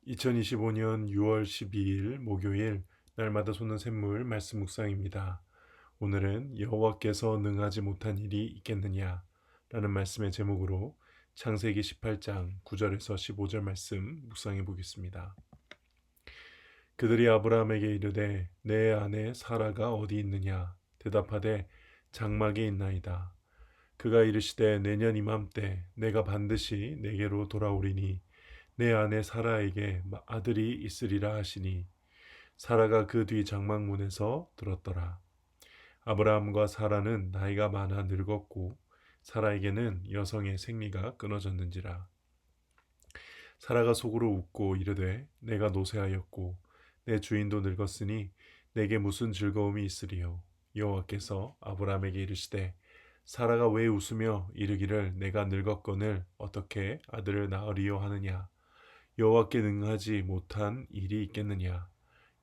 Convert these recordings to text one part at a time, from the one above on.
2025년 6월 12일 목요일 날마다 솟는 샘물 말씀 묵상입니다. 오늘은 여호와께서 능하지 못한 일이 있겠느냐 라는 말씀의 제목으로 창세기 18장 9절에서 15절 말씀 묵상해 보겠습니다. 그들이 아브라함에게 이르되 내 아내 사라가 어디 있느냐 대답하되 장막에 있나이다. 그가 이르시되 내년 이맘때 내가 반드시 내게로 돌아오리니 내 아내 사라에게 아들이 있으리라 하시니 사라가 그 뒤 장막문에서 들었더라. 아브라함과 사라는 나이가 많아 늙었고 사라에게는 여성의 생리가 끊어졌는지라. 사라가 속으로 웃고 이르되 내가 노쇠하였고 내 주인도 늙었으니 내게 무슨 즐거움이 있으리요. 여호와께서 아브라함에게 이르시되 사라가 왜 웃으며 이르기를 내가 늙었거늘 어떻게 아들을 낳으리요 하느냐. 여호와께 능하지 못한 일이 있겠느냐.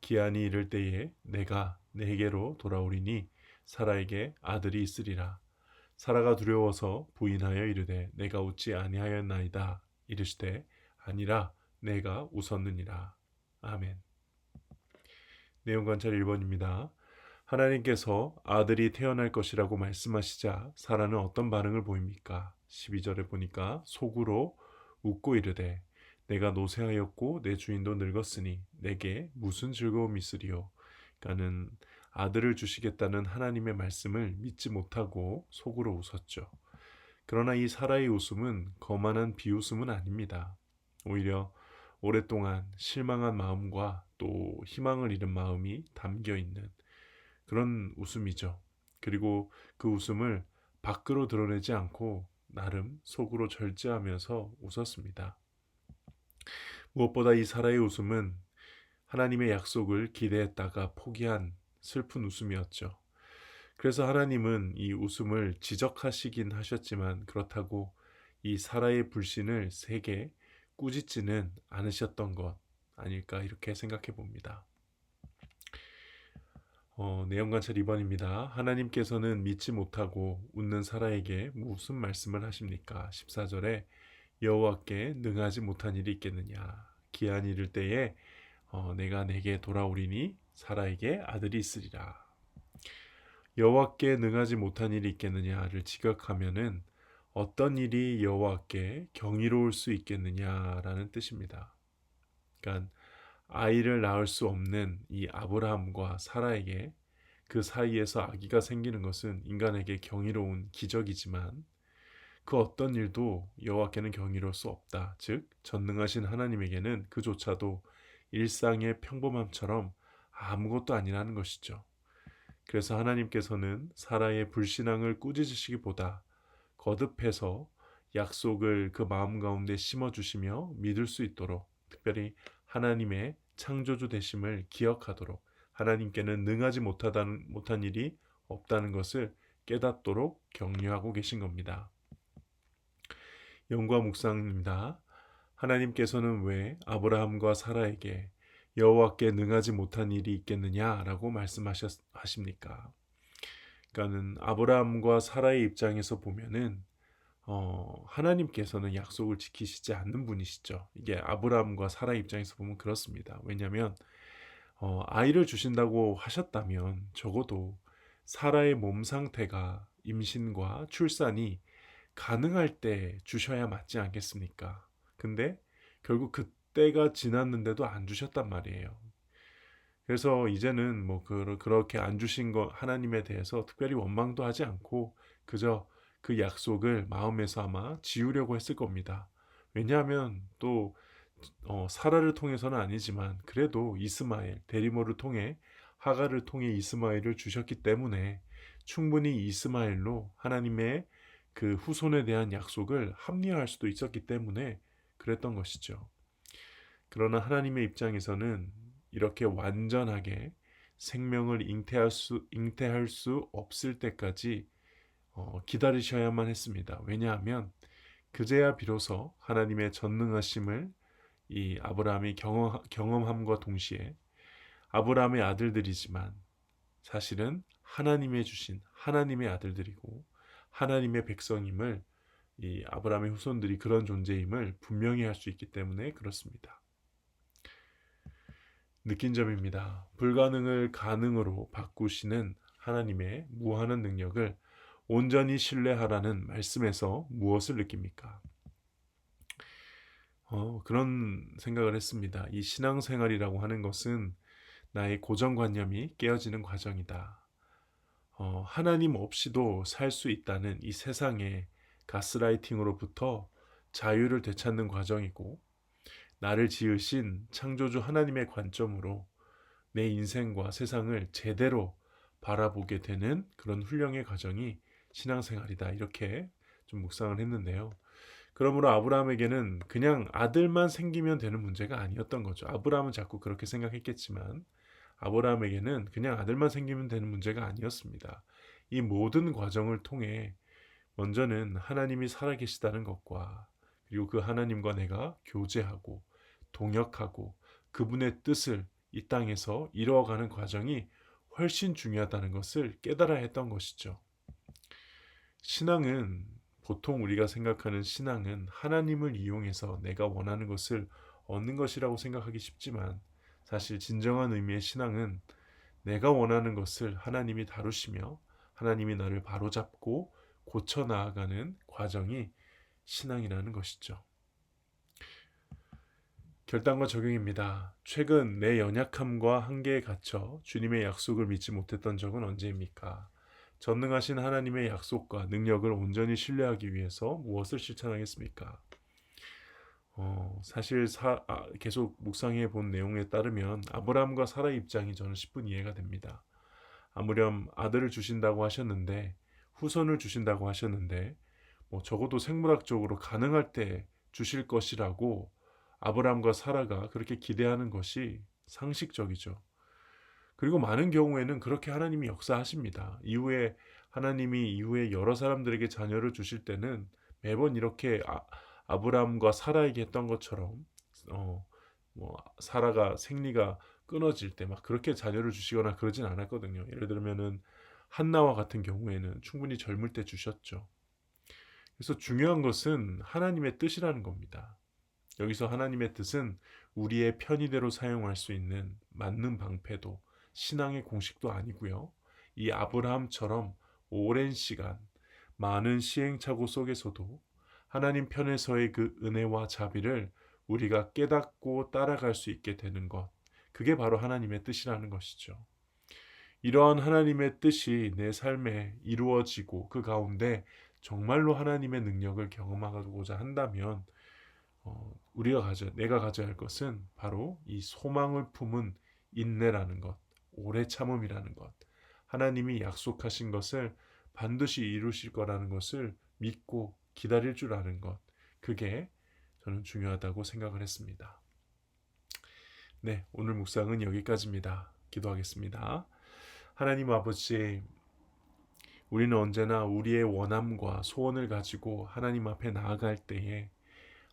기한이 이를 때에 내가 내게로 돌아오리니 사라에게 아들이 있으리라. 사라가 두려워서 부인하여 이르되 내가 웃지 아니하였나이다. 이르시되 아니라 내가 웃었느니라. 아멘. 내용 관찰 1번입니다. 하나님께서 아들이 태어날 것이라고 말씀하시자 사라는 어떤 반응을 보입니까? 12절에 보니까 속으로 웃고 이르되 내가 노쇠하였고 내 주인도 늙었으니 내게 무슨 즐거움이 있으리요. 그러니까는 아들을 주시겠다는 하나님의 말씀을 믿지 못하고 속으로 웃었죠. 그러나 이 사라의 웃음은 거만한 비웃음은 아닙니다. 오히려 오랫동안 실망한 마음과 또 희망을 잃은 마음이 담겨 있는 그런 웃음이죠. 그리고 그 웃음을 밖으로 드러내지 않고 나름 속으로 절제하면서 웃었습니다. 무엇보다 이 사라의 웃음은 하나님의 약속을 기대했다가 포기한 슬픈 웃음이었죠. 그래서 하나님은 이 웃음을 지적하시긴 하셨지만 그렇다고 이 사라의 불신을 세게 꾸짖지는 않으셨던 것 아닐까 이렇게 생각해 봅니다. 내용 관찰 2번입니다. 하나님께서는 믿지 못하고 웃는 사라에게 무슨 말씀을 하십니까? 14절에 여호와께 능하지 못한 일이 있겠느냐. 기한이 이를 때에 내가 내게 돌아오리니 사라에게 아들이 있으리라. 여호와께 능하지 못한 일이 있겠느냐를 지적하면은 어떤 일이 여호와께 경이로울 수 있겠느냐라는 뜻입니다. 그러니까 아이를 낳을 수 없는 이 아브라함과 사라에게 그 사이에서 아기가 생기는 것은 인간에게 경이로운 기적이지만 그 어떤 일도 여호와께는 경이로울 수 없다. 즉 전능하신 하나님에게는 그조차도 일상의 평범함처럼 아무것도 아니라는 것이죠. 그래서 하나님께서는 사라의 불신앙을 꾸짖으시기보다 거듭해서 약속을 그 마음 가운데 심어주시며 믿을 수 있도록 특별히 하나님의 창조주 되심을 기억하도록 하나님께는 능하지 못한 일이 없다는 것을 깨닫도록 격려하고 계신 겁니다. 영과 묵상입니다. 하나님께서는 왜 아브라함과 사라에게 여호와께 능하지 못한 일이 있겠느냐라고 말씀하십니까? 그러니까는 아브라함과 사라의 입장에서 보면은 하나님께서는 약속을 지키시지 않는 분이시죠. 이게 아브라함과 사라의 입장에서 보면 그렇습니다. 왜냐하면 아이를 주신다고 하셨다면 적어도 사라의 몸 상태가 임신과 출산이 가능할 때 주셔야 맞지 않겠습니까? 근데 결국 그때가 지났는데도 안 주셨단 말이에요. 그래서 이제는 뭐 그렇게 안 주신 거 하나님에 대해서 특별히 원망도 하지 않고 그저 그 약속을 마음에서 아마 지우려고 했을 겁니다. 왜냐하면 또 사라를 통해서는 아니지만 그래도 이스마엘 데리모를 통해 하갈을 통해 이스마엘을 주셨기 때문에 충분히 이스마엘로 하나님의 그 후손에 대한 약속을 합리화할 수도 있었기 때문에 그랬던 것이죠. 그러나 하나님의 입장에서는 이렇게 완전하게 생명을 잉태할 수 없을 때까지 기다리셔야만 했습니다. 왜냐하면 그제야 비로소 하나님의 전능하심을 이 아브라함이 경험함과 동시에 아브라함의 아들들이지만 사실은 하나님의 주신 하나님의 아들들이고 하나님의 백성임을 이 아브라함의 후손들이 그런 존재임을 분명히 할 수 있기 때문에 그렇습니다. 느낀 점입니다. 불가능을 가능으로 바꾸시는 하나님의 무한한 능력을 온전히 신뢰하라는 말씀에서 무엇을 느낍니까? 그런 생각을 했습니다. 이 신앙생활이라고 하는 것은 나의 고정관념이 깨어지는 과정이다. 하나님 없이도 살 수 있다는 이 세상의 가스라이팅으로부터 자유를 되찾는 과정이고, 나를 지으신 창조주 하나님의 관점으로 내 인생과 세상을 제대로 바라보게 되는 그런 훈련의 과정이 신앙생활이다. 이렇게 좀 묵상을 했는데요. 그러므로 아브라함에게는 그냥 아들만 생기면 되는 문제가 아니었던 거죠. 아브라함은 자꾸 그렇게 생각했겠지만 아브라함에게는 그냥 아들만 생기면 되는 문제가 아니었습니다. 이 모든 과정을 통해 먼저는 하나님이 살아계시다는 것과, 그리고 그 하나님과 내가 교제하고 동역하고 그분의 뜻을 이 땅에서 이루어가는 과정이 훨씬 중요하다는 것을 깨달아야 했던 것이죠. 신앙은, 보통 우리가 생각하는 신앙은 하나님을 이용해서 내가 원하는 것을 얻는 것이라고 생각하기 쉽지만, 사실 진정한 의미의 신앙은 내가 원하는 것을 하나님이 다루시며 하나님이 나를 바로잡고 고쳐 나아가는 과정이 신앙이라는 것이죠. 결단과 적용입니다. 최근 내 연약함과 한계에 갇혀 주님의 약속을 믿지 못했던 적은 언제입니까? 전능하신 하나님의 약속과 능력을 온전히 신뢰하기 위해서 무엇을 실천하겠습니까? 사실 계속 묵상해 본 내용에 따르면 아브라함과 사라의 입장이 저는 10분 이해가 됩니다. 아무렴 아들을 주신다고 하셨는데, 후손을 주신다고 하셨는데, 적어도 생물학적으로 가능할 때 주실 것이라고 아브라함과 사라가 그렇게 기대하는 것이 상식적이죠. 그리고 많은 경우에는 그렇게 하나님이 역사하십니다. 하나님이 이후에 여러 사람들에게 자녀를 주실 때는 매번 이렇게 아브라함과 사라에게 했던 것처럼 사라가 생리가 끊어질 때 막 그렇게 자녀를 주시거나 그러진 않았거든요. 예를 들면은 한나와 같은 경우에는 충분히 젊을 때 주셨죠. 그래서 중요한 것은 하나님의 뜻이라는 겁니다. 여기서 하나님의 뜻은 우리의 편의대로 사용할 수 있는 맞는 방패도 신앙의 공식도 아니고요. 이 아브라함처럼 오랜 시간 많은 시행착오 속에서도 하나님 편에서의 그 은혜와 자비를 우리가 깨닫고 따라갈 수 있게 되는 것, 그게 바로 하나님의 뜻이라는 것이죠. 이러한 하나님의 뜻이 내 삶에 이루어지고 그 가운데 정말로 하나님의 능력을 경험하고자 한다면 내가 가져야 할 것은 바로 이 소망을 품은 인내라는 것, 오래 참음이라는 것, 하나님이 약속하신 것을 반드시 이루실 거라는 것을 믿고 기다릴 줄 아는 것, 그게 저는 중요하다고 생각을 했습니다. 네, 오늘 묵상은 여기까지입니다. 기도하겠습니다. 하나님 아버지, 우리는 언제나 우리의 원함과 소원을 가지고 하나님 앞에 나아갈 때에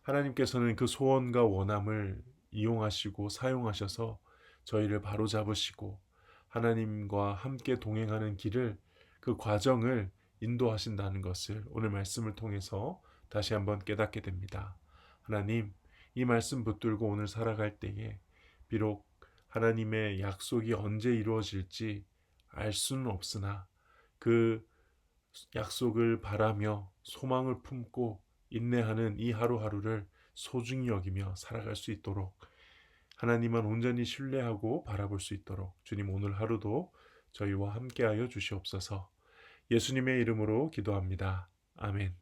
하나님께서는 그 소원과 원함을 이용하시고 사용하셔서 저희를 바로잡으시고 하나님과 함께 동행하는 길을, 그 과정을 인도하신다는 것을 오늘 말씀을 통해서 다시 한번 깨닫게 됩니다. 하나님, 이 말씀 붙들고 오늘 살아갈 때에 비록 하나님의 약속이 언제 이루어질지 알 수는 없으나 그 약속을 바라며 소망을 품고 인내하는 이 하루하루를 소중히 여기며 살아갈 수 있도록, 하나님만 온전히 신뢰하고 바라볼 수 있도록 주님 오늘 하루도 저희와 함께하여 주시옵소서. 예수님의 이름으로 기도합니다. 아멘.